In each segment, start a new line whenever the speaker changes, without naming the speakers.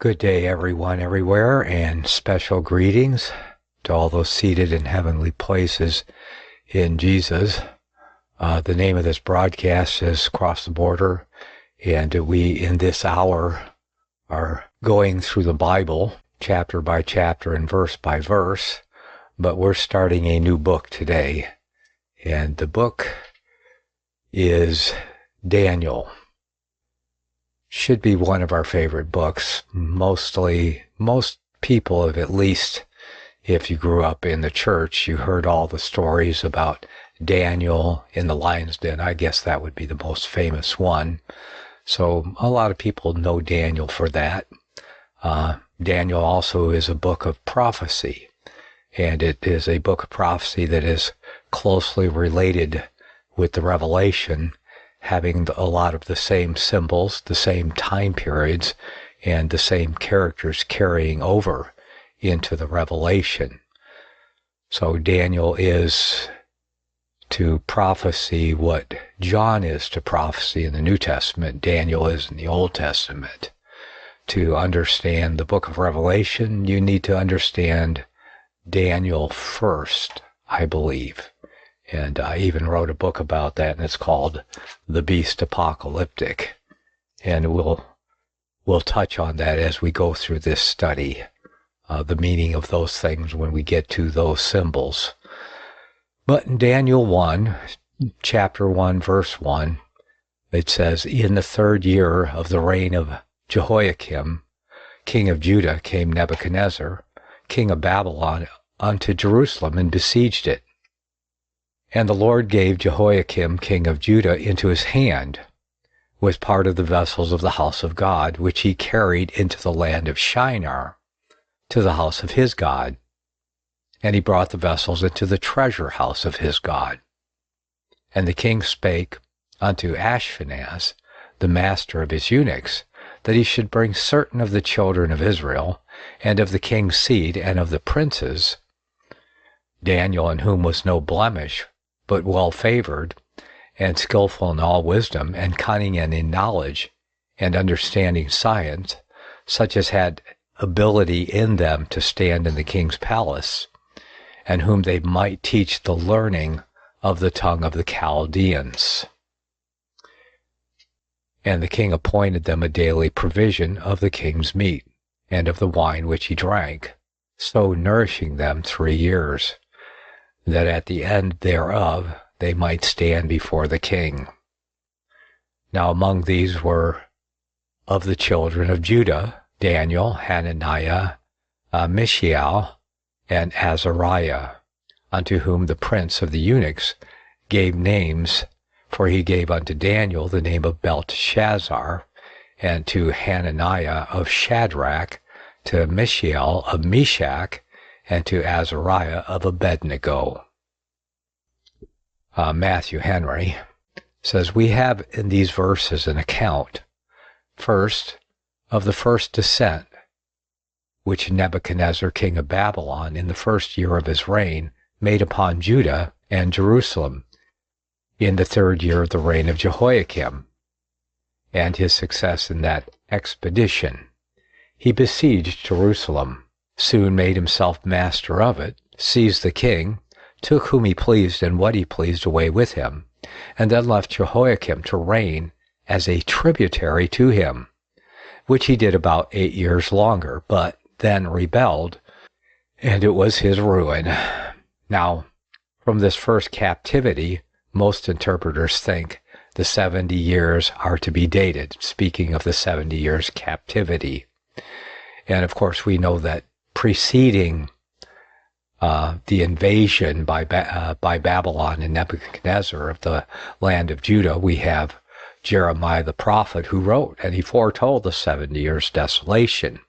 Good day, everyone, everywhere, and special greetings to all those seated in heavenly places in Jesus. The name of this broadcast is Cross the Border, and we, in this hour, are going through the Bible, chapter by chapter and verse by verse, but we're starting a new book today, and the book is Daniel. Should be one of our favorite books. Most people have, at least if you grew up in the church, you heard all the stories about Daniel in the lion's den. I guess that would be the most famous one. So a lot of people know Daniel for that. Daniel also is a book of prophecy, and it is a book of prophecy that is closely related with the Revelation, having a lot of the same symbols, the same time periods, and the same characters carrying over into the Revelation. So Daniel is to prophecy what John is to prophecy in the New Testament, Daniel is in the Old Testament. To understand the book of Revelation, you need to understand Daniel first, I believe. And I even wrote a book about that, and it's called The Beast Apocalyptic. And we'll touch on that as we go through this study, the meaning of those things when we get to those symbols. But in Daniel 1, chapter 1, verse 1, it says, "In the third year of the reign of Jehoiakim, king of Judah, came Nebuchadnezzar, king of Babylon, unto Jerusalem, and besieged it. And the Lord gave Jehoiakim, king of Judah, into his hand, with part of the vessels of the house of God, which he carried into the land of Shinar, to the house of his God. And he brought the vessels into the treasure house of his God. And the king spake unto Ashpenaz, the master of his eunuchs, that he should bring certain of the children of Israel, and of the king's seed, and of the princes, Daniel, in whom was no blemish, but well favored, and skillful in all wisdom, and cunning and in knowledge, and understanding science, such as had ability in them to stand in the king's palace, and whom they might teach the learning of the tongue of the Chaldeans. And the king appointed them a daily provision of the king's meat, and of the wine which he drank, so nourishing them 3 years, that at the end thereof they might stand before the king. Now among these were of the children of Judah, Daniel, Hananiah, Mishael, and Azariah, unto whom the prince of the eunuchs gave names, for he gave unto Daniel the name of Belteshazzar, and to Hananiah of Shadrach, to Mishael of Meshach, and to Azariah of Abednego." Matthew Henry says, "We have in these verses an account, first, of the first descent, which Nebuchadnezzar, king of Babylon, in the first year of his reign, made upon Judah and Jerusalem, in the third year of the reign of Jehoiakim, and his success in that expedition. He besieged Jerusalem, soon made himself master of it, seized the king, took whom he pleased and what he pleased away with him, and then left Jehoiakim to reign as a tributary to him, which he did about 8 years longer, but then rebelled, and it was his ruin." Now, from this first captivity, most interpreters think the 70 years are to be dated, speaking of the 70 years captivity. And of course, we know that preceding the invasion by Babylon and Nebuchadnezzar of the land of Judah, we have Jeremiah the prophet who wrote, and he foretold the 70 years desolation.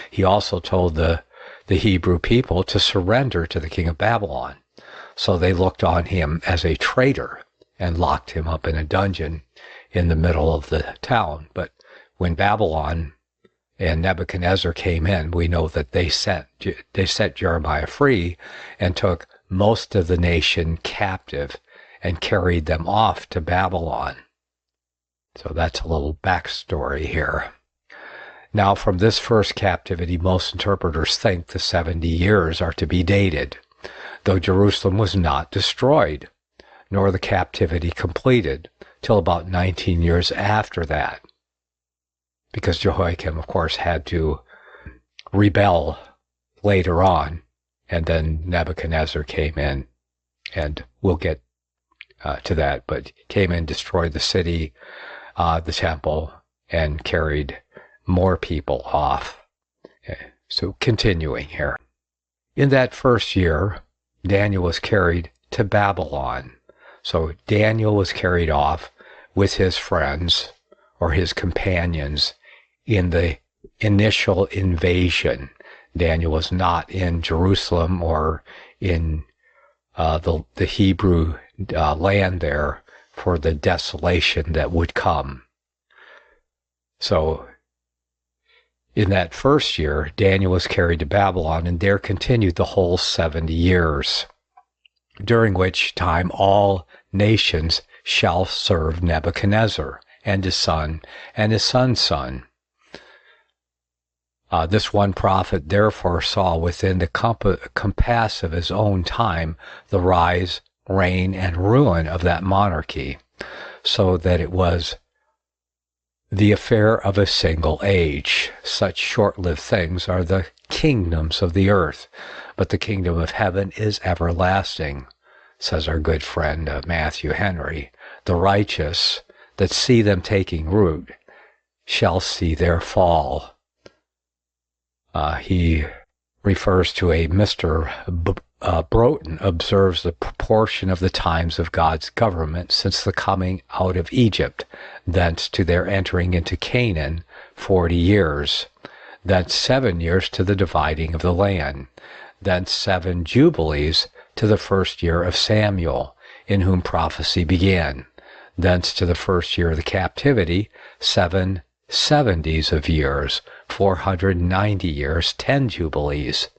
He also told the Hebrew people to surrender to the king of Babylon. So they looked on him as a traitor and locked him up in a dungeon in the middle of the town. But when Babylon and Nebuchadnezzar came in, we know that they set Jeremiah free and took most of the nation captive and carried them off to Babylon. So that's a little backstory here. Now, from this first captivity, most interpreters think the 70 years are to be dated, though Jerusalem was not destroyed, nor the captivity completed, till about 19 years after that, because Jehoiakim, of course, had to rebel later on, and then Nebuchadnezzar came in, and we'll get to that, but came in, destroyed the city, the temple, and carried more people off. Okay. So continuing here. In that first year, Daniel was carried to Babylon. So Daniel was carried off with his friends or his companions in the initial invasion. Daniel was not in Jerusalem or in the Hebrew land there for the desolation that would come. So in that first year, Daniel was carried to Babylon, and there continued the whole 70 years, during which time all nations shall serve Nebuchadnezzar and his son and his son's son. This one prophet therefore saw within the compass of his own time the rise, reign, and ruin of that monarchy, so that it was the affair of a single age. Such short-lived things are the kingdoms of the earth, but the kingdom of heaven is everlasting, says our good friend Matthew Henry. The righteous that see them taking root shall see their fall. He refers to a Mr. Broughton observes the proportion of the times of God's government since the coming out of Egypt, thence to their entering into Canaan 40 years, thence 7 years to the dividing of the land, thence 7 jubilees to the first year of Samuel, in whom prophecy began, thence to the first year of the captivity, 7 70s of years, 490 years, 10 jubilees,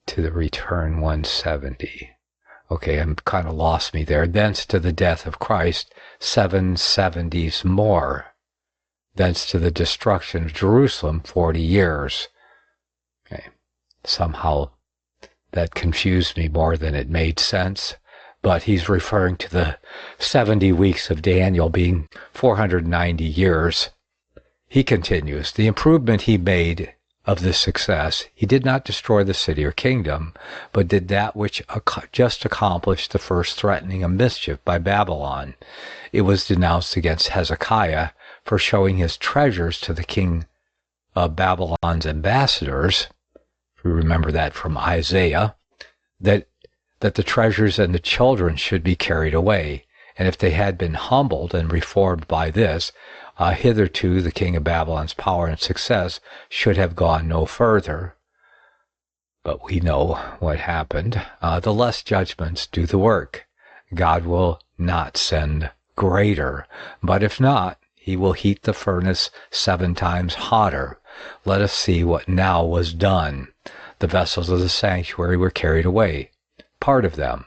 to the return 170. Okay, I'm kind of lost me there. Thence to the death of Christ, 7 70s more. Thence to the destruction of Jerusalem, 40 years. Okay, somehow that confused me more than it made sense. But he's referring to the 70 weeks of Daniel being 490 years. He continues, the improvement he made of this success, he did not destroy the city or kingdom, but did that which just accomplished the first threatening of mischief by Babylon. It was denounced against Hezekiah for showing his treasures to the king of Babylon's ambassadors. If we remember that from Isaiah, that the treasures and the children should be carried away. And if they had been humbled and reformed by this, hitherto the king of Babylon's power and success should have gone no further. But we know what happened. The less judgments do the work. God will not send greater, but if not, he will heat the furnace 7 times hotter. Let us see what now was done. The vessels of the sanctuary were carried away, part of them.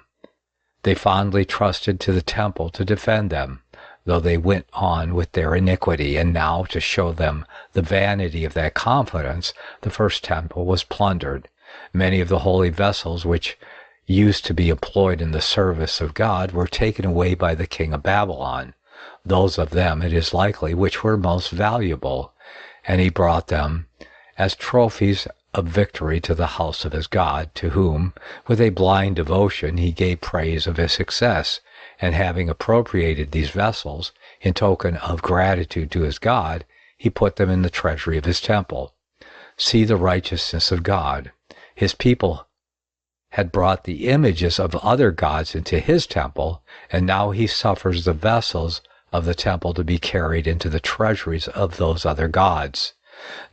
They fondly trusted to the temple to defend them, though they went on with their iniquity, and now, to show them the vanity of that confidence, the first temple was plundered. Many of the holy vessels which used to be employed in the service of God were taken away by the king of Babylon, those of them, it is likely, which were most valuable, and he brought them as trophies of victory to the house of his God, to whom, with a blind devotion, he gave praise of his success, and having appropriated these vessels in token of gratitude to his God, he put them in the treasury of his temple. See the righteousness of God. His people had brought the images of other gods into his temple, and now he suffers the vessels of the temple to be carried into the treasuries of those other gods.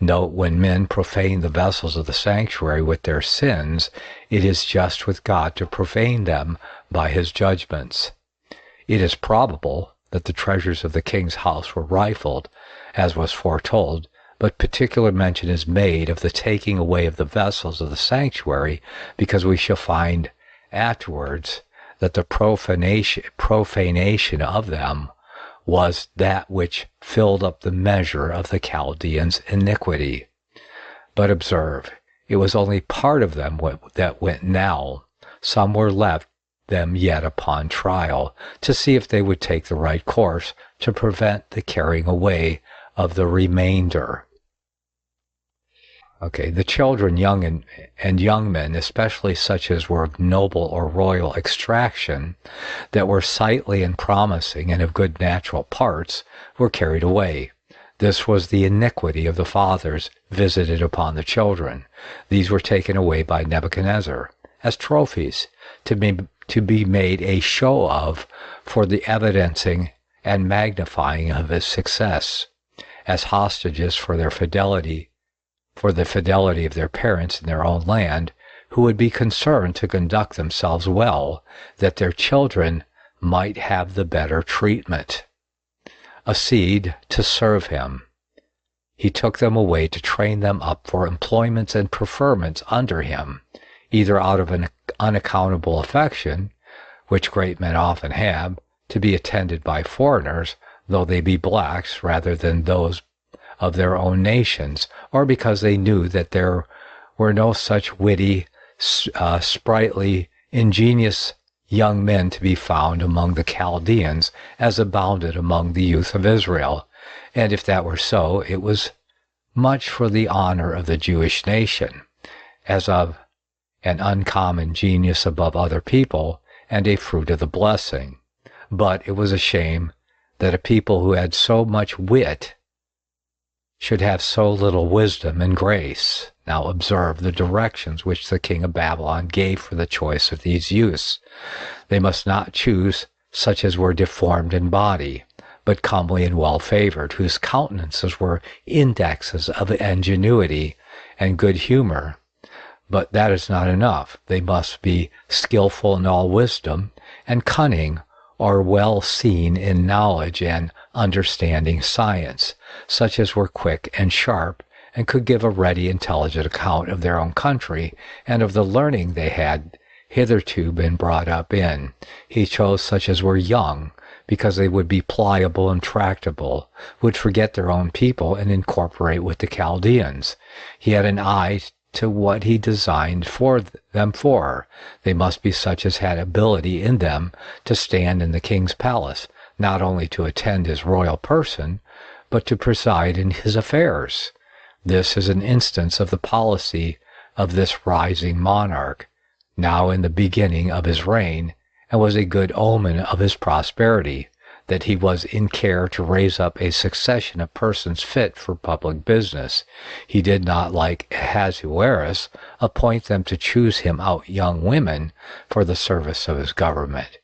Note, when men profane the vessels of the sanctuary with their sins, it is just with God to profane them by his judgments. It is probable that the treasures of the king's house were rifled, as was foretold, but particular mention is made of the taking away of the vessels of the sanctuary, because we shall find afterwards that the profanation of them was that which filled up the measure of the Chaldeans' iniquity. But observe, it was only part of them that went now. Some were left them yet upon trial, to see if they would take the right course to prevent the carrying away of the remainder. Okay, the children, young and young men, especially such as were of noble or royal extraction, that were sightly and promising and of good natural parts, were carried away. This was the iniquity of the fathers visited upon the children. These were taken away by Nebuchadnezzar as trophies to be made a show of for the evidencing and magnifying of his success, as hostages for the fidelity of their parents in their own land, who would be concerned to conduct themselves well, that their children might have the better treatment. A seed to serve him. He took them away to train them up for employments and preferments under him, either out of an unaccountable affection, which great men often have, to be attended by foreigners, though they be blacks, rather than those of their own nations, or because they knew that there were no such witty, sprightly, ingenious young men to be found among the Chaldeans as abounded among the youth of Israel. And if that were so, it was much for the honor of the Jewish nation, as of an uncommon genius above other people, and a fruit of the blessing. But it was a shame that a people who had so much wit should have so little wisdom and grace. Now observe the directions which the king of Babylon gave for the choice of these youths. They must not choose such as were deformed in body, but comely and well-favored, whose countenances were indexes of ingenuity and good humor. But that is not enough. They must be skillful in all wisdom, and cunning, or well seen in knowledge and understanding science, such as were quick and sharp, and could give a ready, intelligent account of their own country, and of the learning they had hitherto been brought up in. He chose such as were young, because they would be pliable and tractable, would forget their own people and incorporate with the Chaldeans. He had an eye to what he designed for them for. They must be such as had ability in them to stand in the king's palace, not only to attend his royal person, but to preside in his affairs. This is an instance of the policy of this rising monarch, now in the beginning of his reign, and was a good omen of his prosperity, that he was in care to raise up a succession of persons fit for public business. He did not, like Ahasuerus, appoint them to choose him out young women for the service of his government.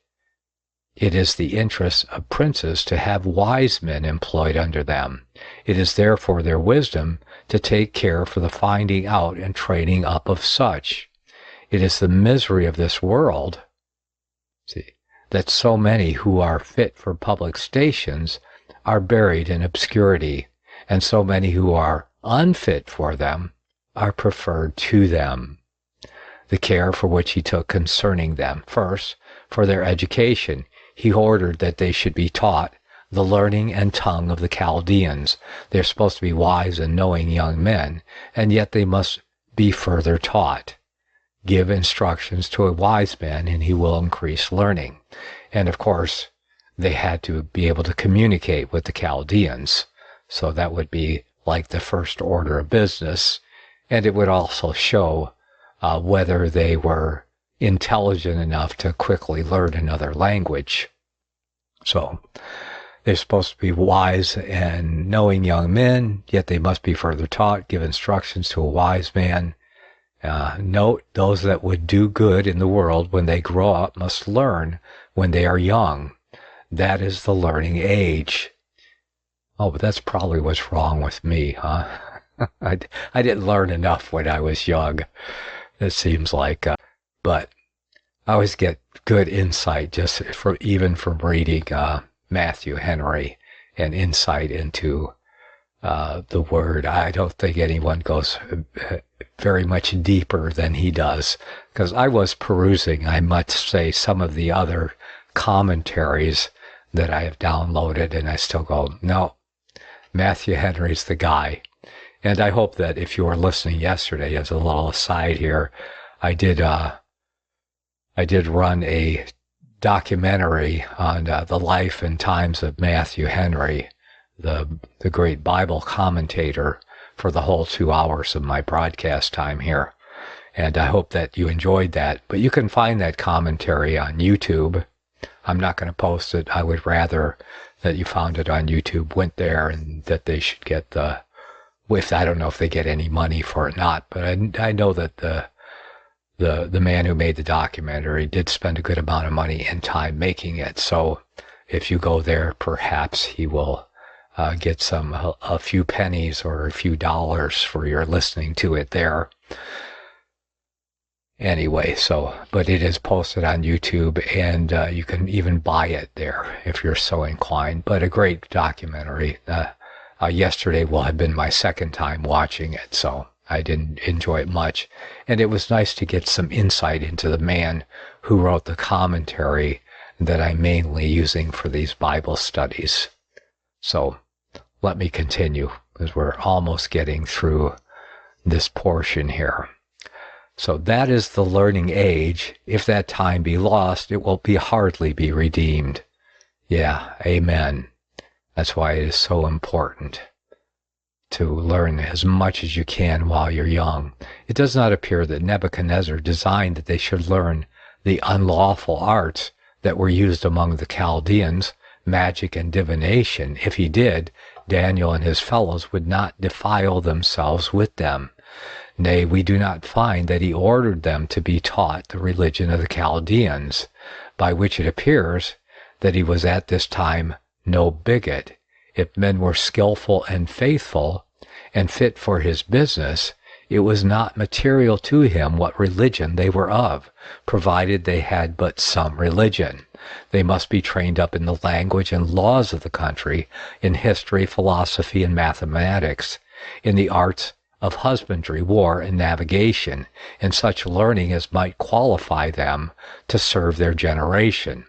It is the interest of princes to have wise men employed under them. It is therefore their wisdom to take care for the finding out and training up of such. It is the misery of this world, that so many who are fit for public stations are buried in obscurity, and so many who are unfit for them are preferred to them. The care for which he took concerning them. First, for their education, he ordered that they should be taught the learning and tongue of the Chaldeans. They're supposed to be wise and knowing young men, and yet they must be further taught. Give instructions to a wise man, and he will increase learning. And of course, they had to be able to communicate with the Chaldeans. So that would be like the first order of business. And it would also show whether they were intelligent enough to quickly learn another language. So they're supposed to be wise and knowing young men, yet they must be further taught. Give instructions to a wise man. Note, those that would do good in the world when they grow up must learn when they are young. That is the learning age. Oh, but that's probably what's wrong with me, huh? I didn't learn enough when I was young, it seems like. But I always get good insight just even from reading Matthew Henry and insight into the Word. I don't think anyone goes very much deeper than he does, because I was perusing, I must say, some of the other commentaries that I have downloaded, and I still go, no, Matthew Henry's the guy. And I hope that if you were listening yesterday, as a little aside here, I did run a documentary on the life and times of Matthew Henry, the great Bible commentator, for the whole 2 hours of my broadcast time here. And I hope that you enjoyed that. But you can find that commentary on YouTube. I'm not going to post it. I would rather that you found it on YouTube, went there, and that they should get I don't know if they get any money for it or not, but I know that the man who made the documentary did spend a good amount of money and time making it. So if you go there, perhaps he will get a few pennies or a few dollars for your listening to it there. Anyway, but it is posted on YouTube, and you can even buy it there if you're so inclined. But a great documentary. Yesterday will have been my second time watching it, so I didn't enjoy it much. And it was nice to get some insight into the man who wrote the commentary that I'm mainly using for these Bible studies. So let me continue, because we're almost getting through this portion here. So that is the learning age. If that time be lost, it will hardly be redeemed. Yeah, amen. That's why it is so important to learn as much as you can while you're young. It does not appear that Nebuchadnezzar designed that they should learn the unlawful arts that were used among the Chaldeans, magic and divination. If he did, Daniel and his fellows would not defile themselves with them. Nay, we do not find that he ordered them to be taught the religion of the Chaldeans, by which it appears that he was at this time no bigot. If men were skillful and faithful and fit for his business, it was not material to him what religion they were of, provided they had but some religion. They must be trained up in the language and laws of the country, in history, philosophy, and mathematics, in the arts of husbandry, war, and navigation, in such learning as might qualify them to serve their generation.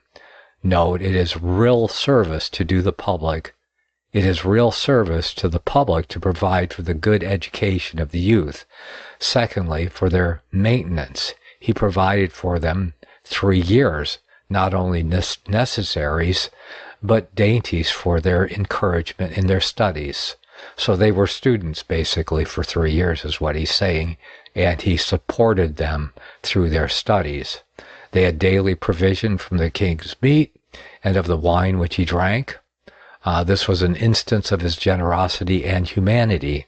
Note, it is real service to do the public. It is real service to the public to provide for the good education of the youth. Secondly, for their maintenance, he provided for them 3 years, not only necessaries, but dainties for their encouragement in their studies. So they were students basically for 3 years is what he's saying, and he supported them through their studies. They had daily provision from the king's meat and of the wine which he drank. This was an instance of his generosity and humanity.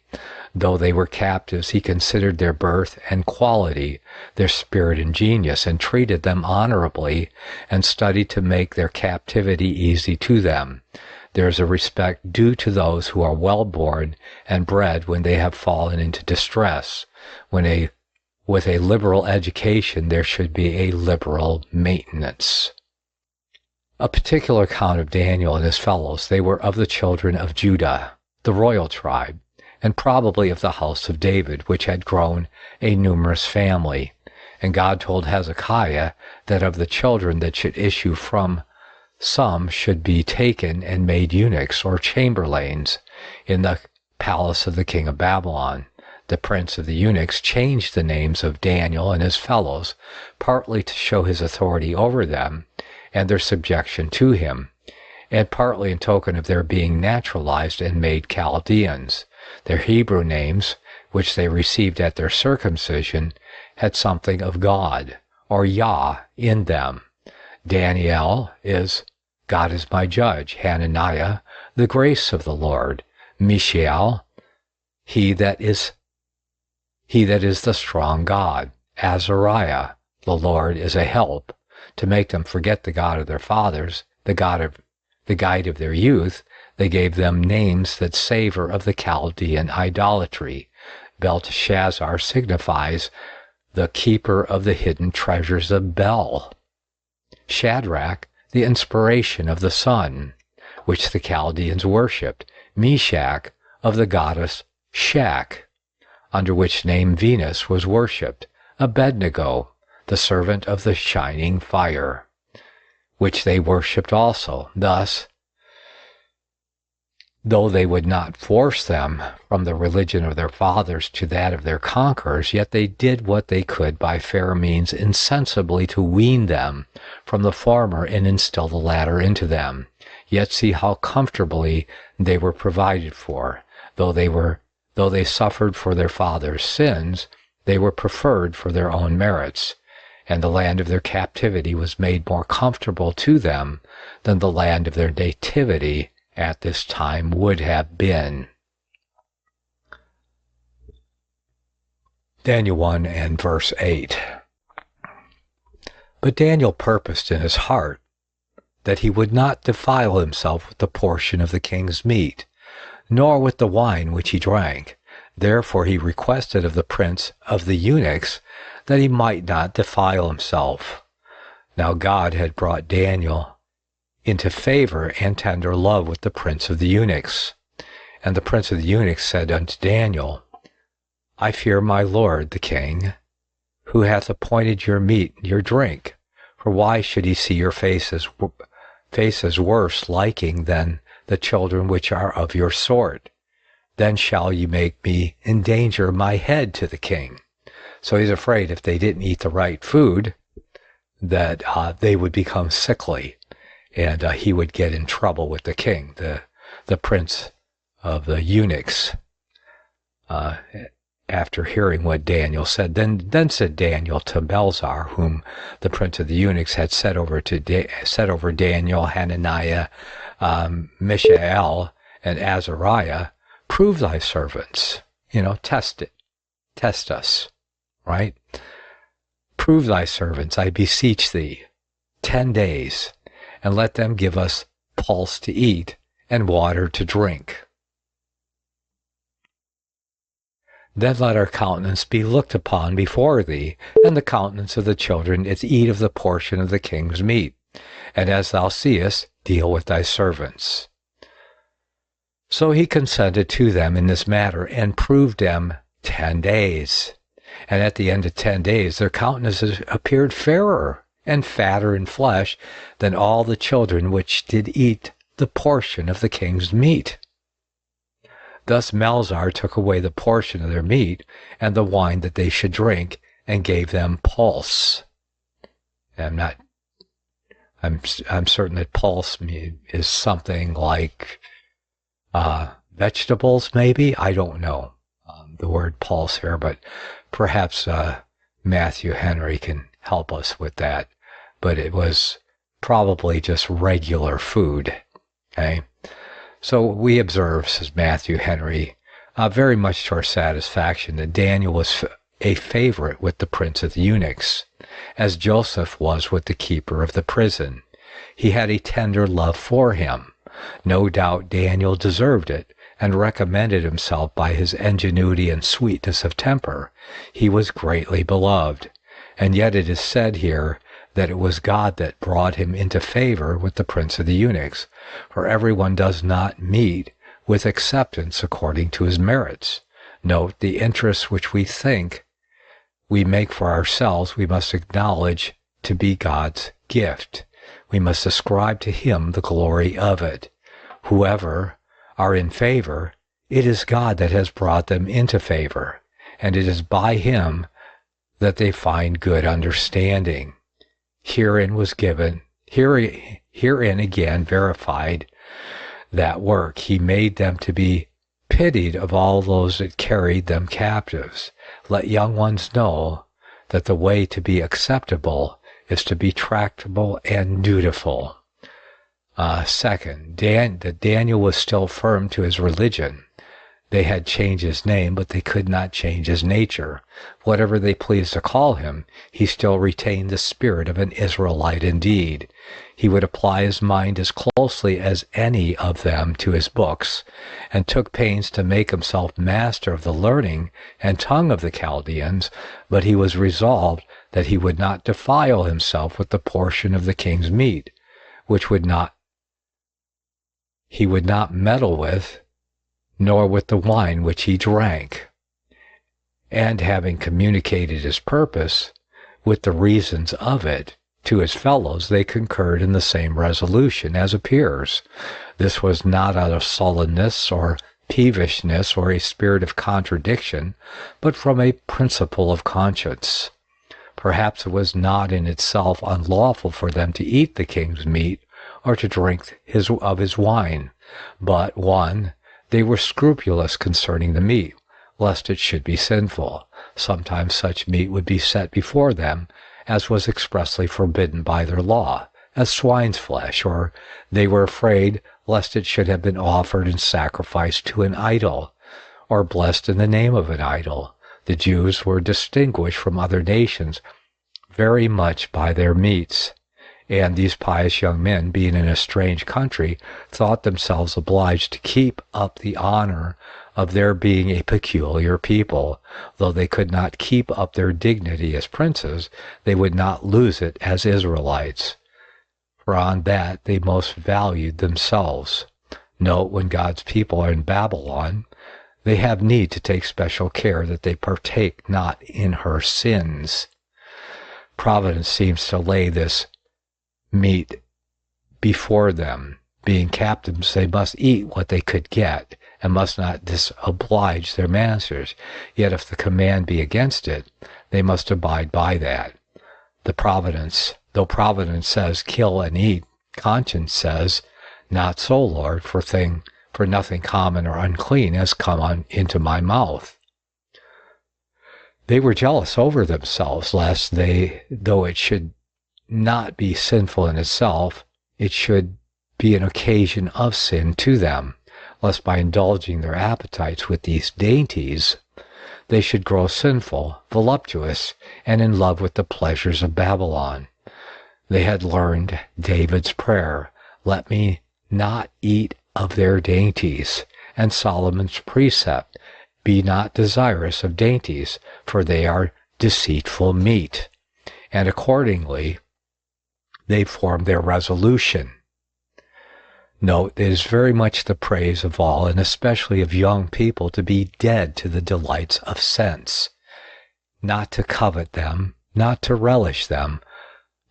Though they were captives, he considered their birth and quality, their spirit and genius, and treated them honorably, and studied to make their captivity easy to them. There is a respect due to those who are well born and bred when they have fallen into distress. With a liberal education, there should be a liberal maintenance. A particular account of Daniel and his fellows. They were of the children of Judah, the royal tribe, and probably of the house of David, which had grown a numerous family. And God told Hezekiah that of the children that should issue from some should be taken and made eunuchs or chamberlains in the palace of the king of Babylon. The prince of the eunuchs changed the names of Daniel and his fellows, partly to show his authority over them and their subjection to him, and partly in token of their being naturalized and made Chaldeans. Their Hebrew names, which they received at their circumcision, had something of God, or Yah, in them. Daniel is God is my judge. Hananiah, the grace of the Lord. Mishael, he that is the strong God. Azariah, the Lord is a help. To make them forget the God of their fathers, the guide of their youth, they gave them names that savor of the Chaldean idolatry. Belteshazzar signifies the keeper of the hidden treasures of Bel. Shadrach, the inspiration of the sun, which the Chaldeans worshipped. Meshach, of the goddess Shak, under which name Venus was worshipped. Abednego, the servant of the shining fire. which they worshipped also. Thus, though they would not force them from the religion of their fathers to that of their conquerors, yet they did what they could by fair means insensibly to wean them from the former and instill the latter into them. Yet see how comfortably they were provided for. Though they suffered for their fathers' sins, they were preferred for their own merits, and the land of their captivity was made more comfortable to them than the land of their nativity at this time would have been. Daniel 1 and verse 8. But Daniel purposed in his heart that he would not defile himself with the portion of the king's meat, nor with the wine which he drank. Therefore he requested of the prince of the eunuchs that he might not defile himself. Now God had brought Daniel into favor and tender love with the prince of the eunuchs. And the prince of the eunuchs said unto Daniel, I fear my lord the king, who hath appointed your meat and your drink. For why should he see your faces worse liking than the children which are of your sort? Then shall you make me endanger my head to the king. So he's afraid if they didn't eat the right food, that they would become sickly, and he would get in trouble with the king, the prince of the eunuchs. After hearing what Daniel said, then said Daniel to Belzar, whom the prince of the eunuchs had set over Daniel, Hananiah, Mishael, and Azariah, prove thy servants. Test us, right? Prove thy servants, I beseech thee, 10 days, and let them give us pulse to eat and water to drink. Then let our countenance be looked upon before thee, and the countenance of the children, to eat of the portion of the king's meat. And as thou seest, deal with thy servants. So he consented to them in this matter, and proved them 10 days. And at the end of 10 days their countenances appeared fairer and fatter in flesh than all the children which did eat the portion of the king's meat. Thus Melzar took away the portion of their meat and the wine that they should drink, and gave them pulse. I'm certain that pulse is something like vegetables, maybe. I don't know the word pulse here, but perhaps Matthew Henry can help us with that. But it was probably just regular food. Okay. So we observe, says Matthew Henry, very much to our satisfaction, that Daniel was a favorite with the prince of the eunuchs, as Joseph was with the keeper of the prison. He had a tender love for him. No doubt Daniel deserved it, and recommended himself by his ingenuity and sweetness of temper. He was greatly beloved. And yet it is said here that it was God that brought him into favor with the prince of the eunuchs, for everyone does not meet with acceptance according to his merits. Note, the interests which we think we make for ourselves we must acknowledge to be God's gift. We must ascribe to him the glory of it. Whoever are in favor, it is God that has brought them into favor, and it is by him that they find good understanding. Herein again verified that work. He made them to be pitied of all those that carried them captives. Let young ones know that the way to be acceptable is to be tractable and dutiful. Second, that Daniel was still firm to his religion. They had changed his name, but they could not change his nature. Whatever they pleased to call him, he still retained the spirit of an Israelite indeed. He would apply his mind as closely as any of them to his books, and took pains to make himself master of the learning and tongue of the Chaldeans, but he was resolved that he would not defile himself with the portion of the king's meat, which he would not meddle with, nor with the wine which he drank. And having communicated his purpose with the reasons of it, To his fellows they concurred in the same resolution as appears. This was not out of sullenness or peevishness or a spirit of contradiction, but from a principle of conscience. Perhaps it was not in itself unlawful for them to eat the king's meat or to drink of his wine, but 1. They were scrupulous concerning the meat, lest it should be sinful. Sometimes such meat would be set before them, as was expressly forbidden by their law, as swine's flesh, or they were afraid lest it should have been offered and sacrificed to an idol, or blessed in the name of an idol. The Jews were distinguished from other nations very much by their meats, and these pious young men, being in a strange country, thought themselves obliged to keep up the honor of their being a peculiar people. Though they could not keep up their dignity as princes, they would not lose it as Israelites, for on that they most valued themselves. Note, when God's people are in Babylon, they have need to take special care that they partake not in her sins. Providence seems to lay this meat before them. Being captives, they must eat what they could get, and must not disoblige their masters. Yet if the command be against it, they must abide by that. Though Providence says, kill and eat, conscience says, not so, Lord, for nothing common or unclean has come into my mouth. They were jealous over themselves, lest though it should not be sinful in itself, it should be an occasion of sin to them, lest by indulging their appetites with these dainties, they should grow sinful, voluptuous, and in love with the pleasures of Babylon. They had learned David's prayer, let me not eat of their dainties, and Solomon's precept, be not desirous of dainties, for they are deceitful meat. And accordingly, they formed their resolution. Note, it is very much the praise of all, and especially of young people, to be dead to the delights of sense, not to covet them, not to relish them,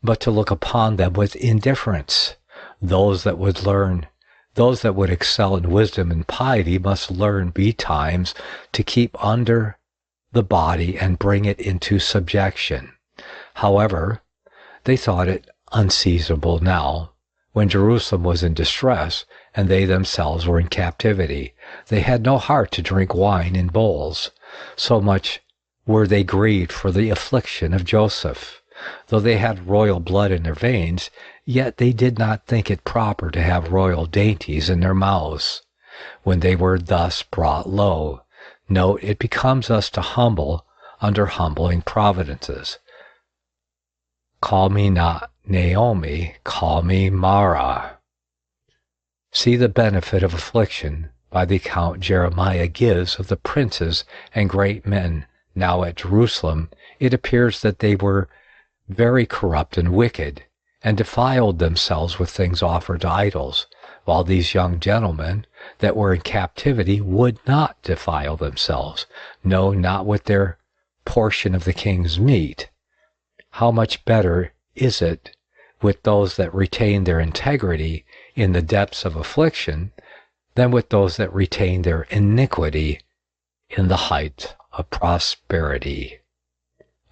but to look upon them with indifference. Those that would excel in wisdom and piety must learn betimes to keep under the body and bring it into subjection. However, they thought it unseasonable now, when Jerusalem was in distress and they themselves were in captivity. They had no heart to drink wine in bowls, so much were they grieved for the affliction of Joseph. Though they had royal blood in their veins, yet they did not think it proper to have royal dainties in their mouths. When they were thus brought low, note, it becomes us to humble under humbling providences. Call me not Naomi, call me Mara. See the benefit of affliction by the account Jeremiah gives of the princes and great men now at Jerusalem. It appears that they were very corrupt and wicked, and defiled themselves with things offered to idols, while these young gentlemen that were in captivity would not defile themselves, no, not with their portion of the king's meat. How much better is it with those that retain their integrity in the depths of affliction than with those that retain their iniquity in the height of prosperity.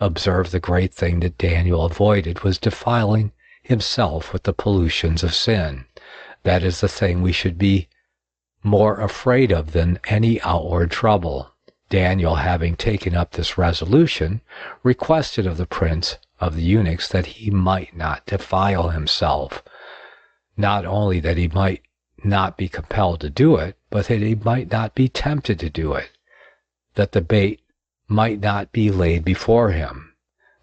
Observe, the great thing that Daniel avoided was defiling himself with the pollutions of sin. That is the thing we should be more afraid of than any outward trouble. Daniel, having taken up this resolution, requested of the prince of the eunuchs that he might not defile himself. Not only that he might not be compelled to do it, but that he might not be tempted to do it, that the bait might not be laid before him,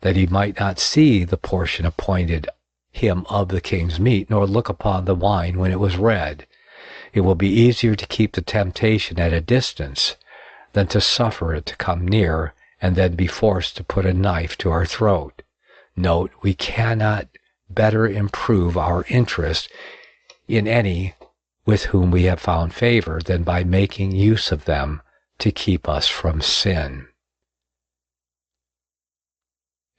that he might not see the portion appointed him of the king's meat, nor look upon the wine when it was red. It will be easier to keep the temptation at a distance than to suffer it to come near and then be forced to put a knife to our throat. Note, we cannot better improve our interest in any with whom we have found favor than by making use of them to keep us from sin.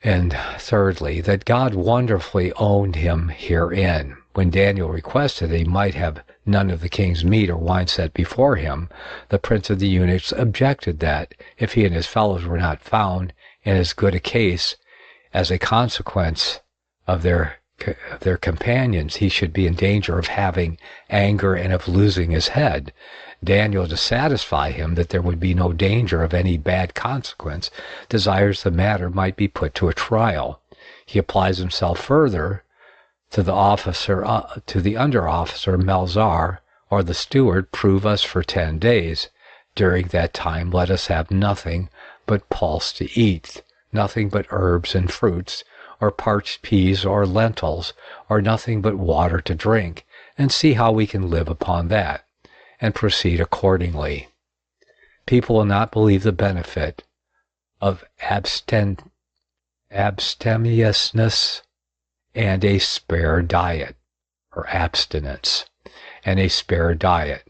And thirdly, that God wonderfully owned him herein. When Daniel requested that he might have none of the king's meat or wine set before him, the prince of the eunuchs objected that, if he and his fellows were not found in as good a case as a consequence of their companions, he should be in danger of having anger and of losing his head. Daniel, to satisfy him that there would be no danger of any bad consequence, desires the matter might be put to a trial. He applies himself further to the under officer Melzar, or the steward, prove us for 10 days. During that time let us have nothing but pulse to eat, nothing but herbs and fruits, or parched peas or lentils, or nothing but water to drink, and see how we can live upon that, and proceed accordingly. People will not believe the benefit of abstemiousness and a spare diet, or abstinence, and a spare diet,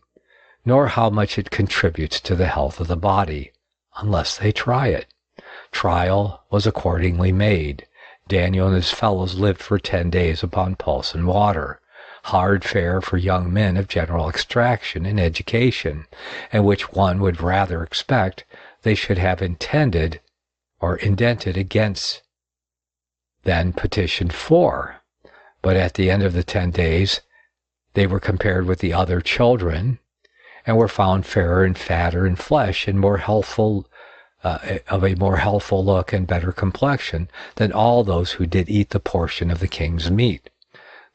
nor how much it contributes to the health of the body, unless they try it. Trial was accordingly made. Daniel and his fellows lived for 10 days upon pulse and water, hard fare for young men of general extraction and education, and which one would rather expect they should have intended or indented against than petitioned for. But at the end of the 10 days, they were compared with the other children, and were found fairer and fatter in flesh, and more healthful, of a more healthful look and better complexion than all those who did eat the portion of the king's meat.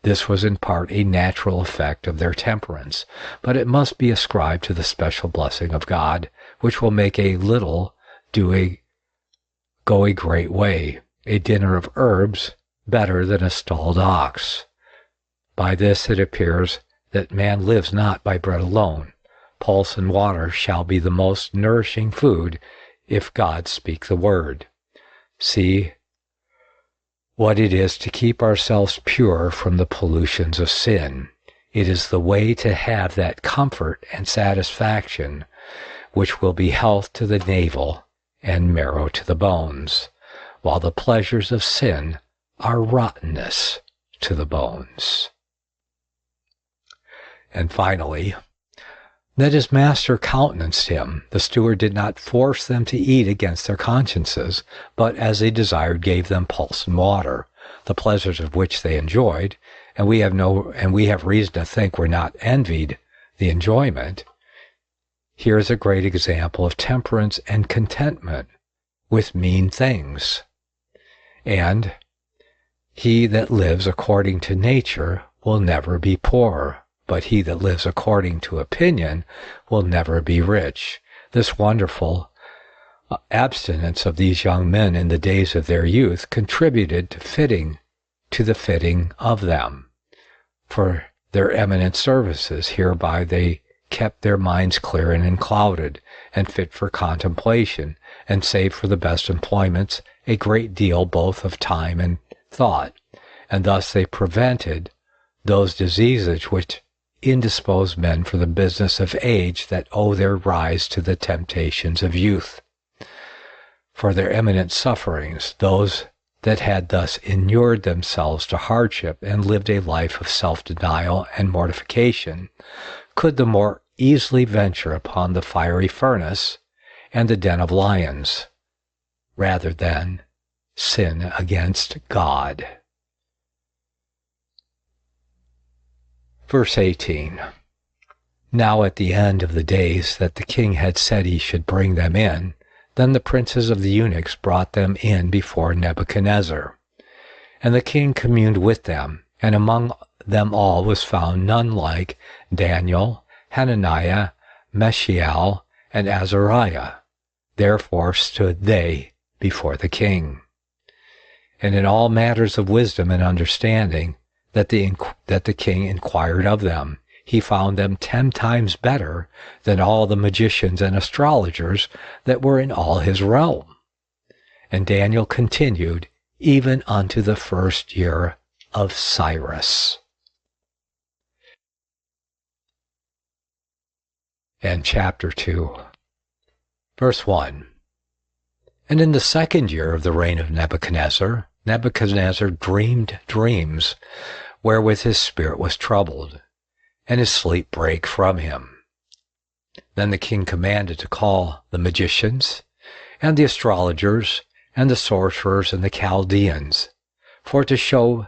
This was in part a natural effect of their temperance, but it must be ascribed to the special blessing of God, which will make a little go a great way, a dinner of herbs better than a stalled ox. By this it appears that man lives not by bread alone. Pulse and water shall be the most nourishing food if God speak the word. See what it is to keep ourselves pure from the pollutions of sin. It is the way to have that comfort and satisfaction which will be health to the navel and marrow to the bones, while the pleasures of sin are rottenness to the bones. And finally, that his master countenanced him. The steward did not force them to eat against their consciences, but as they desired gave them pulse and water, the pleasures of which they enjoyed, and we have reason to think were not envied the enjoyment. Here is a great example of temperance and contentment with mean things. And he that lives according to nature will never be poor, but he that lives according to opinion will never be rich. This wonderful abstinence of these young men in the days of their youth contributed to the fitting of them for their eminent services. Hereby they kept their minds clear and unclouded, and fit for contemplation, and saved for the best employments a great deal both of time and thought, and thus they prevented those diseases which indispose men for the business of age, that owe their rise to the temptations of youth. For their eminent sufferings, those that had thus inured themselves to hardship and lived a life of self-denial and mortification, could the more easily venture upon the fiery furnace and the den of lions, rather than sin against God. Verse 18. Now at the end of the days that the king had said he should bring them in, then the princes of the eunuchs brought them in before Nebuchadnezzar. And the king communed with them, and among them all was found none like Daniel, Hananiah, Mishael, and Azariah. Therefore stood they before the king. And in all matters of wisdom and understanding that the king inquired of them, he found them 10 times better than all the magicians and astrologers that were in all his realm. And Daniel continued even unto the 1st year of Cyrus. And chapter 2, verse 1. And in the second year of the reign of Nebuchadnezzar, Nebuchadnezzar dreamed dreams wherewith his spirit was troubled, and his sleep brake from him. Then the king commanded to call the magicians, and the astrologers, and the sorcerers, and the Chaldeans, for to show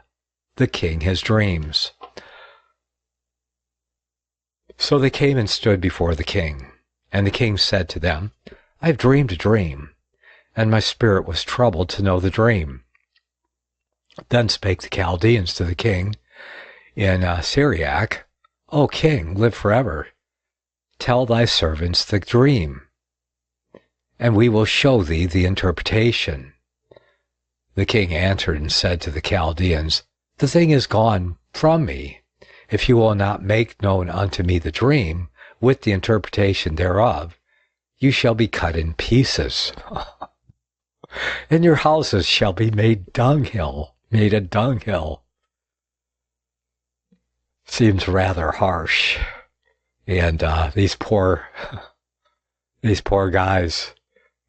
the king his dreams. So they came and stood before the king. And the king said to them, I have dreamed a dream, and my spirit was troubled to know the dream. Then spake the Chaldeans to the king in Syriac, O king, live forever. Tell thy servants the dream, and we will show thee the interpretation. The king answered and said to the Chaldeans, The thing is gone from me. If you will not make known unto me the dream, with the interpretation thereof, you shall be cut in pieces, and your houses shall be made a dunghill. Seems rather harsh. And these poor guys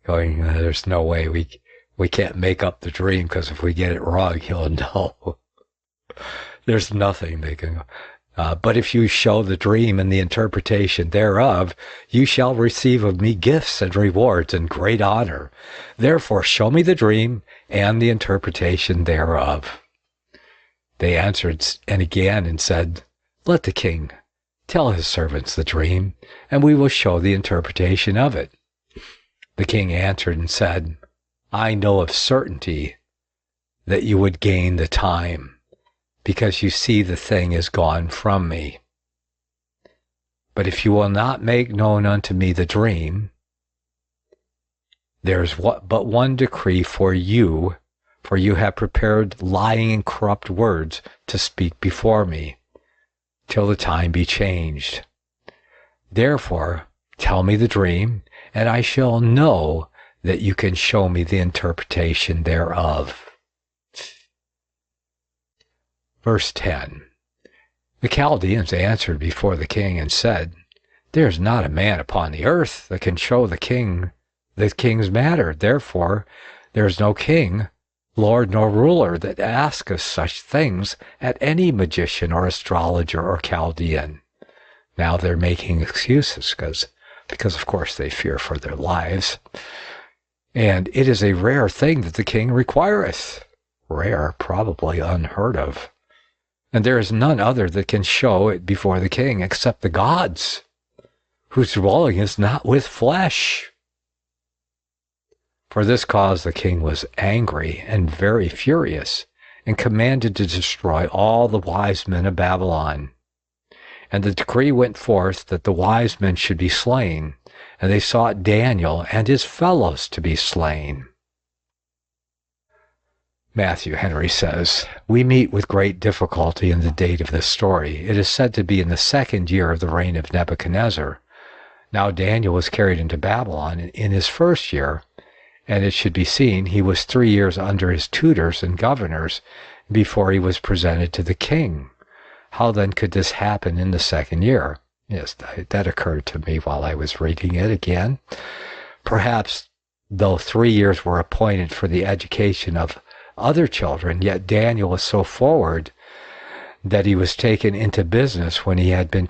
going, there's no way we can't make up the dream, because if we get it wrong, he'll know. There's nothing they can. But if you show the dream and the interpretation thereof, you shall receive of me gifts and rewards and great honor. Therefore show me the dream and the interpretation thereof. They answered and again and said, Let the king tell his servants the dream, and we will show the interpretation of it. The king answered and said, I know of certainty that you would gain the time, because you see the thing is gone from me. But if you will not make known unto me the dream, there is but one decree for you have prepared lying and corrupt words to speak before me, till the time be changed. Therefore, tell me the dream, and I shall know that you can show me the interpretation thereof. Verse 10. The Chaldeans answered before the king and said, There is not a man upon the earth that can show the king's matter. Therefore, there is no king, lord, nor ruler that asketh such things at any magician or astrologer or Chaldean. Now they're making excuses because of course they fear for their lives. And it is a rare thing that the king requireth. Rare, probably unheard of. And there is none other that can show it before the king except the gods, whose dwelling is not with flesh. For this cause the king was angry and very furious, and commanded to destroy all the wise men of Babylon. And the decree went forth that the wise men should be slain, and they sought Daniel and his fellows to be slain. Matthew Henry says, We meet with great difficulty in the date of this story. It is said to be in the second year of the reign of Nebuchadnezzar. Now Daniel was carried into Babylon in his first year, and it should be seen he was 3 years under his tutors and governors before he was presented to the king. How then could this happen in the second year? Yes, that occurred to me while I was reading it again. Perhaps, though 3 years were appointed for the education of other children, yet Daniel was so forward that he was taken into business when he had been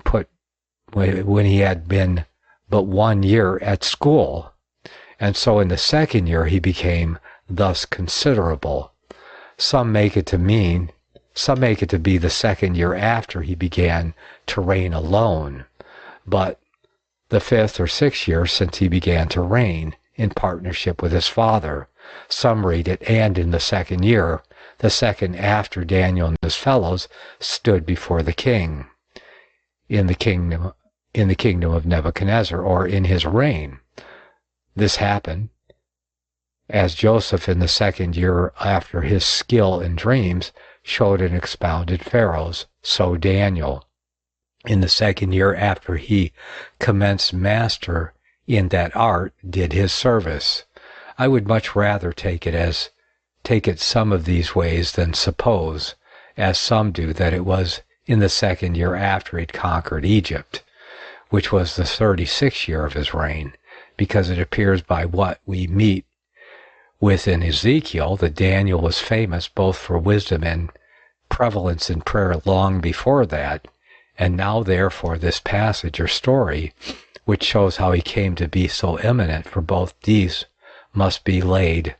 but 1 year at school, and so in the second year he became thus considerable. Some make it to be the second year after he began to reign alone, but the 5th or 6th year since he began to reign in partnership with his father. Some read it, and in the second year, the second after Daniel and his fellows stood before the king, in the kingdom of Nebuchadnezzar, or in his reign. This happened, as Joseph in the second year after his skill in dreams showed and expounded Pharaoh's, so Daniel, in the second year after he commenced master in that art, did his service. I would much rather take it some of these ways than suppose, as some do, that it was in the second year after he'd conquered Egypt, which was the 36th year of his reign, because it appears by what we meet within Ezekiel that Daniel was famous both for wisdom and prevalence in prayer long before that, and now therefore this passage or story, which shows how he came to be so eminent for both these, must be laid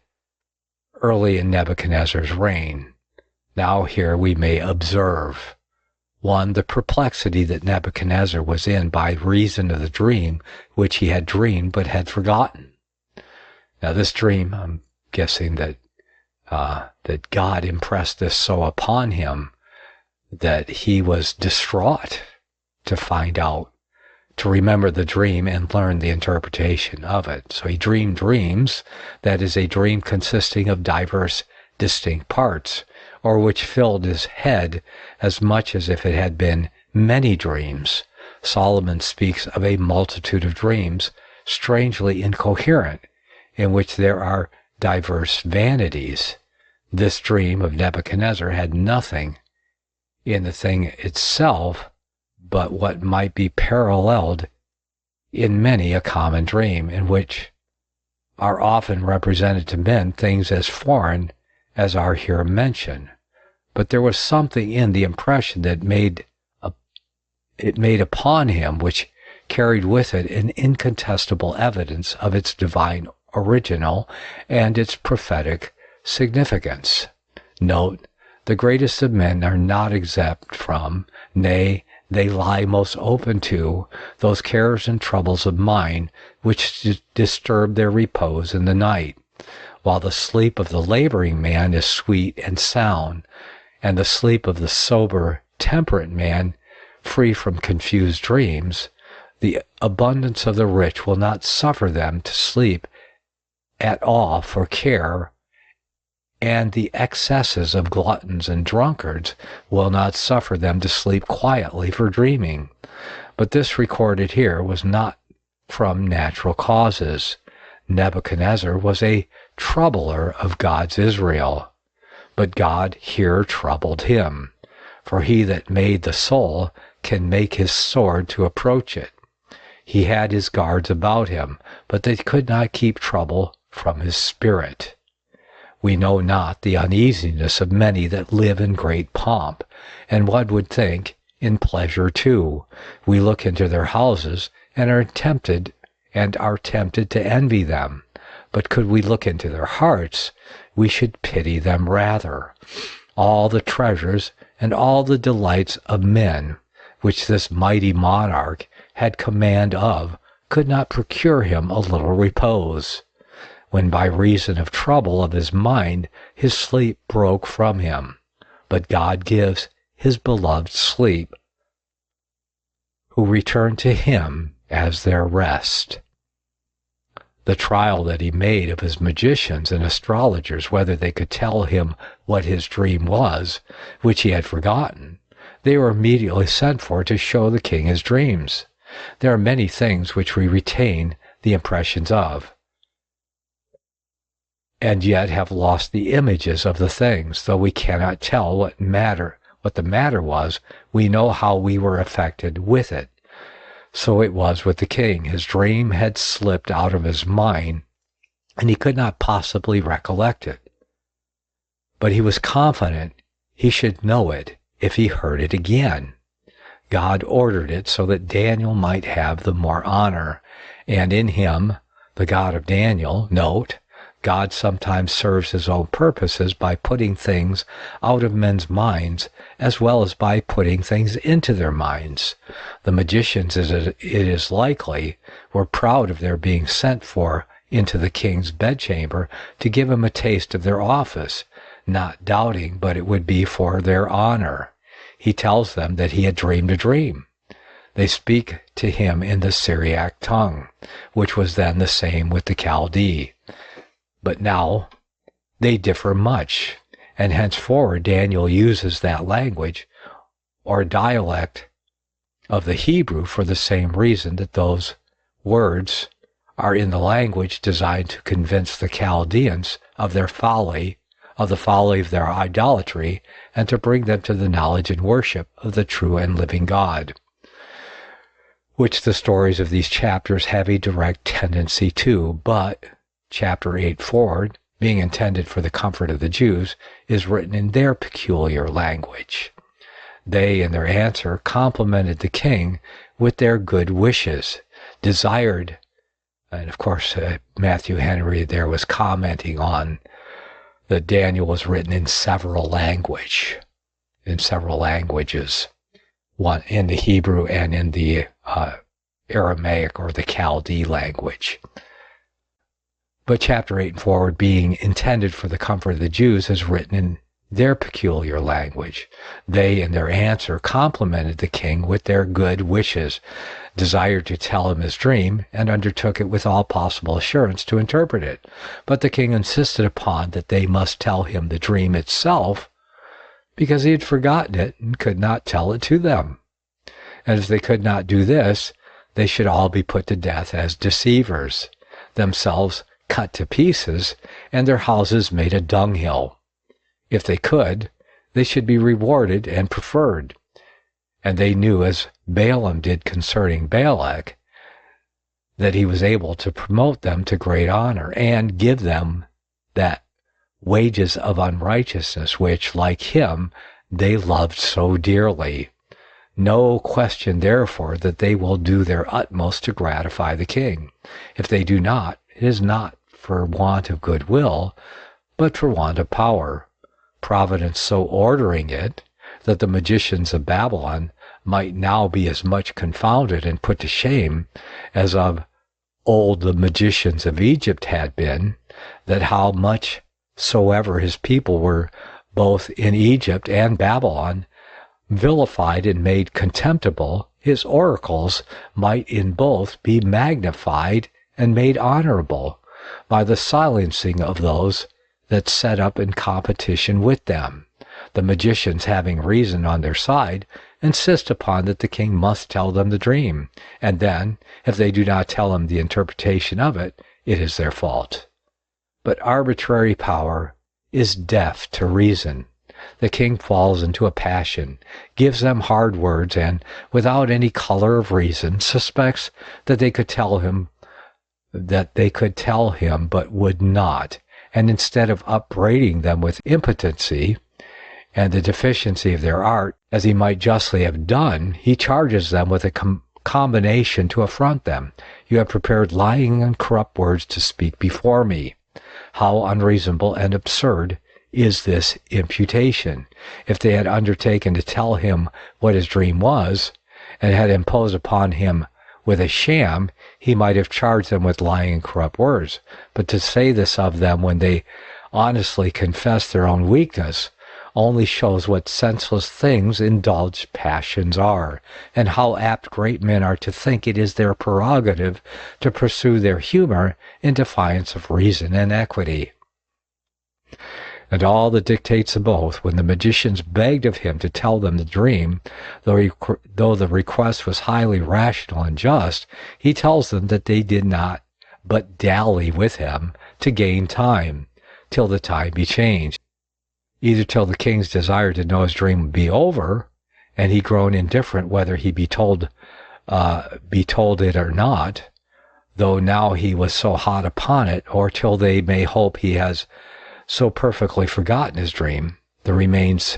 early in Nebuchadnezzar's reign. Now here we may observe, 1, the perplexity that Nebuchadnezzar was in by reason of the dream which he had dreamed but had forgotten. Now this dream, I'm guessing that God impressed this so upon him that he was distraught to find out, to remember the dream and learn the interpretation of it. So he dreamed dreams, that is a dream consisting of diverse distinct parts, or which filled his head as much as if it had been many dreams. Solomon speaks of a multitude of dreams, strangely incoherent, in which there are diverse vanities. This dream of Nebuchadnezzar had nothing in the thing itself but what might be paralleled in many a common dream, in which are often represented to men things as foreign as are here mentioned. But there was something in the impression that it made upon him which carried with it an incontestable evidence of its divine original and its prophetic significance. Note, the greatest of men are not exempt from, nay, they lie most open to, those cares and troubles of mind which disturb their repose in the night, while the sleep of the laboring man is sweet and sound, and the sleep of the sober, temperate man free from confused dreams. The abundance of the rich will not suffer them to sleep at all for care, and the excesses of gluttons and drunkards will not suffer them to sleep quietly for dreaming. But this recorded here was not from natural causes. Nebuchadnezzar was a troubler of God's Israel, but God here troubled him, for he that made the soul can make his sword to approach it. He had his guards about him, but they could not keep trouble from his spirit. We know not the uneasiness of many that live in great pomp, and one would think in pleasure too. We look into their houses and are tempted to envy them. But could we look into their hearts, we should pity them rather. All the treasures and all the delights of men, which this mighty monarch had command of, could not procure him a little repose, when by reason of trouble of his mind his sleep broke from him. But God gives his beloved sleep, who return to him as their rest. The trial that he made of his magicians and astrologers, whether they could tell him what his dream was, which he had forgotten, they were immediately sent for to show the king his dreams. There are many things which we retain the impressions of, and yet have lost the images of the things. Though we cannot tell what the matter was, we know how we were affected with it. So it was with the king. His dream had slipped out of his mind, and he could not possibly recollect it. But he was confident he should know it if he heard it again. God ordered it so that Daniel might have the more honor, and in him, the God of Daniel, note, God sometimes serves his own purposes by putting things out of men's minds, as well as by putting things into their minds. The magicians, it is likely, were proud of their being sent for into the king's bedchamber to give him a taste of their office, not doubting but it would be for their honor. He tells them that he had dreamed a dream. They speak to him in the Syriac tongue, which was then the same with the Chaldee. But now they differ much, and henceforward Daniel uses that language or dialect of the Hebrew for the same reason that those words are in the language designed to convince the Chaldeans of their folly, of the folly of their idolatry, and to bring them to the knowledge and worship of the true and living God, which the stories of these chapters have a direct tendency to. But chapter 8 forward, being intended for the comfort of the Jews, is written in their peculiar language. They, in their answer, complimented the king with their good wishes, desired, and of course Matthew Henry there was commenting on that Daniel was written in several languages, one in the Hebrew and in the Aramaic or the Chaldee language. But chapter 8 and forward, being intended for the comfort of the Jews, is written in their peculiar language. They, in their answer, complimented the king with their good wishes, desired to tell him his dream, and undertook it with all possible assurance to interpret it. But the king insisted upon that they must tell him the dream itself, because he had forgotten it and could not tell it to them. And if they could not do this, they should all be put to death as deceivers, themselves cut to pieces, and their houses made a dunghill. If they could, they should be rewarded and preferred. And they knew, as Balaam did concerning Balak, that he was able to promote them to great honor and give them that wages of unrighteousness which, like him, they loved so dearly. No question, therefore, that they will do their utmost to gratify the king. If they do not, it is not for want of goodwill, but for want of power, Providence so ordering it that the magicians of Babylon might now be as much confounded and put to shame as of old the magicians of Egypt had been, that how much soever his people were both in Egypt and Babylon vilified and made contemptible, his oracles might in both be magnified and made honorable by the silencing of those that set up in competition with them. The magicians, having reason on their side, insist upon that the king must tell them the dream, and then, if they do not tell him the interpretation of it, it is their fault. But arbitrary power is deaf to reason. The king falls into a passion, gives them hard words, and, without any color of reason, suspects that they could tell him, but would not, and instead of upbraiding them with impotency and the deficiency of their art, as he might justly have done, he charges them with a combination to affront them. You have prepared lying and corrupt words to speak before me. How unreasonable and absurd is this imputation! If they had undertaken to tell him what his dream was, and had imposed upon him with a sham, he might have charged them with lying and corrupt words. But to say this of them when they honestly confess their own weakness only shows what senseless things indulged passions are, and how apt great men are to think it is their prerogative to pursue their humor in defiance of reason and equity. And all the dictates of both, when the magicians begged of him to tell them the dream, though the request was highly rational and just, he tells them that they did not but dally with him to gain time, till the time be changed, either till the king's desire to know his dream be over, and he grown indifferent whether he be told it or not, though now he was so hot upon it, or till they may hope he has so perfectly forgotten his dream, the remains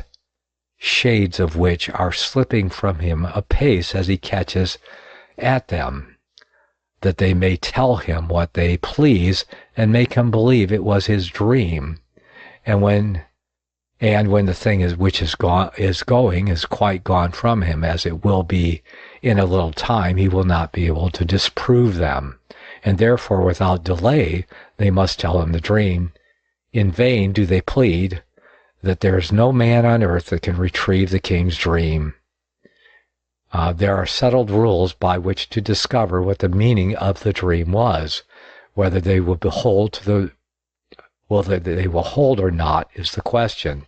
shades of which are slipping from him apace as he catches at them, that they may tell him what they please and make him believe it was his dream. And when the thing is quite gone from him, as it will be in a little time, he will not be able to disprove them, and therefore without delay they must tell him the dream. In vain do they plead that there is no man on earth that can retrieve the king's dream. There are settled rules by which to discover what the meaning of the dream was. Whether they will hold or not is the question.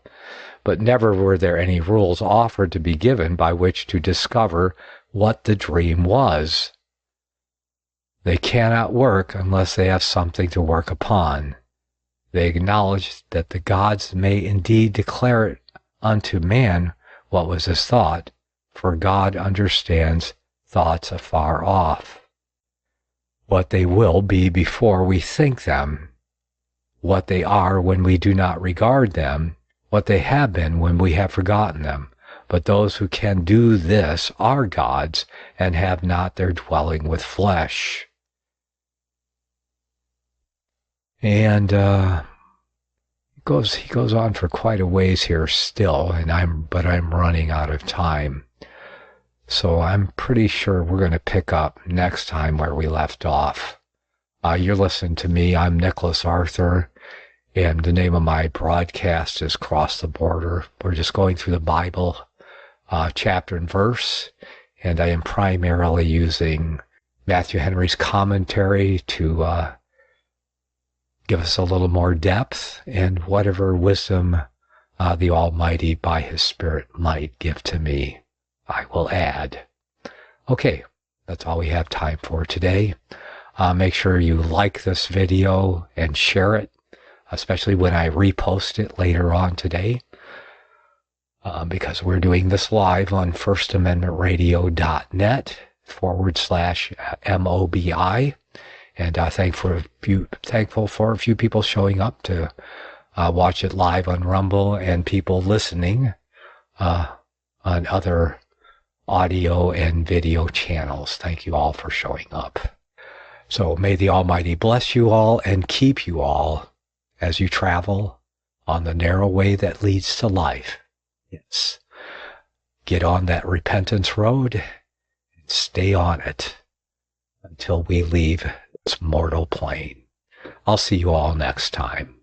But never were there any rules offered to be given by which to discover what the dream was. They cannot work unless they have something to work upon. They acknowledge that the gods may indeed declare it unto man what was his thought, for God understands thoughts afar off, what they will be before we think them. what they are when we do not regard them, what they have been when we have forgotten them. But those who can do this are gods and have not their dwelling with flesh. And he goes on for quite a ways here still, but I'm running out of time. So I'm pretty sure we're going to pick up next time where we left off. You're listening to me. I'm Nicholas Arthur, and the name of my broadcast is Cross the Border. We're just going through the Bible, chapter and verse, and I am primarily using Matthew Henry's commentary to give us a little more depth and whatever wisdom the Almighty by His Spirit might give to me, I will add. Okay, that's all we have time for today. Make sure you like this video and share it, especially when I repost it later on today, because we're doing this live on firstamendmentradio.net/MOBI. And thankful for a few people showing up to watch it live on Rumble and people listening on other audio and video channels. Thank you all for showing up. So may the Almighty bless you all and keep you all as you travel on the narrow way that leads to life. Yes. Get on that repentance road and stay on it until we leave this mortal plane. I'll see you all next time.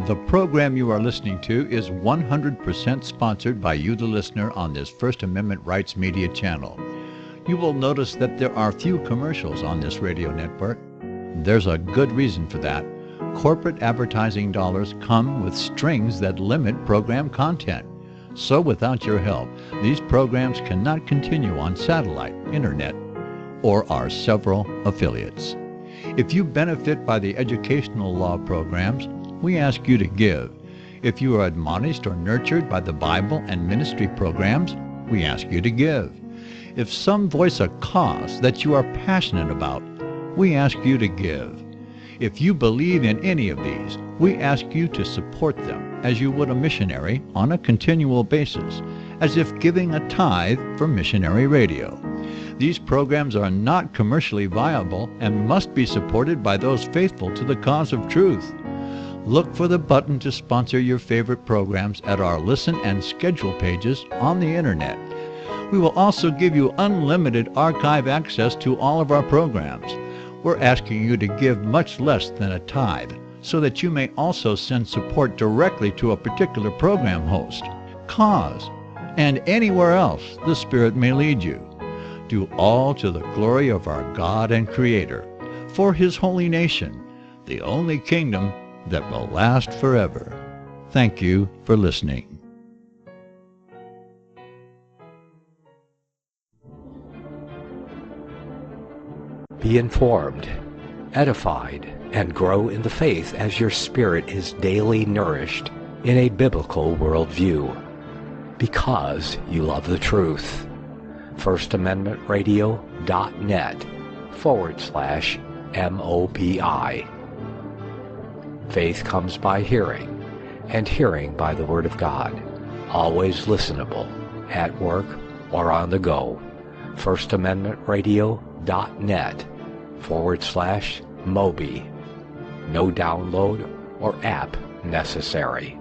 The program you are listening to is 100% sponsored by you, the listener, on this First Amendment Rights Media channel. You will notice that there are few commercials on this radio network. There's a good reason for that. Corporate advertising dollars come with strings that limit program content. So without your help, these programs cannot continue on satellite, internet, or our several affiliates. If you benefit by the educational law programs, we ask you to give. If you are admonished or nurtured by the Bible and ministry programs, we ask you to give. If some voice a cause that you are passionate about, we ask you to give. If you believe in any of these, we ask you to support them as you would a missionary on a continual basis, as if giving a tithe for missionary radio. These programs are not commercially viable and must be supported by those faithful to the cause of truth. Look for the button to sponsor your favorite programs at our listen and schedule pages on the internet. We will also give you unlimited archive access to all of our programs. We're asking you to give much less than a tithe so that you may also send support directly to a particular program host, cause, and anywhere else the Spirit may lead you. Do all to the glory of our God and Creator, for His holy nation, the only kingdom that will last forever. Thank you for listening.
Be informed, edified, and grow in the faith as your spirit is daily nourished in a biblical worldview, because you love the truth. firstamendmentradio.net/MOBI. Faith comes by hearing, and hearing by the Word of God. Always listenable, at work or on the go. firstamendmentradio.net/MOBI. No download or app necessary.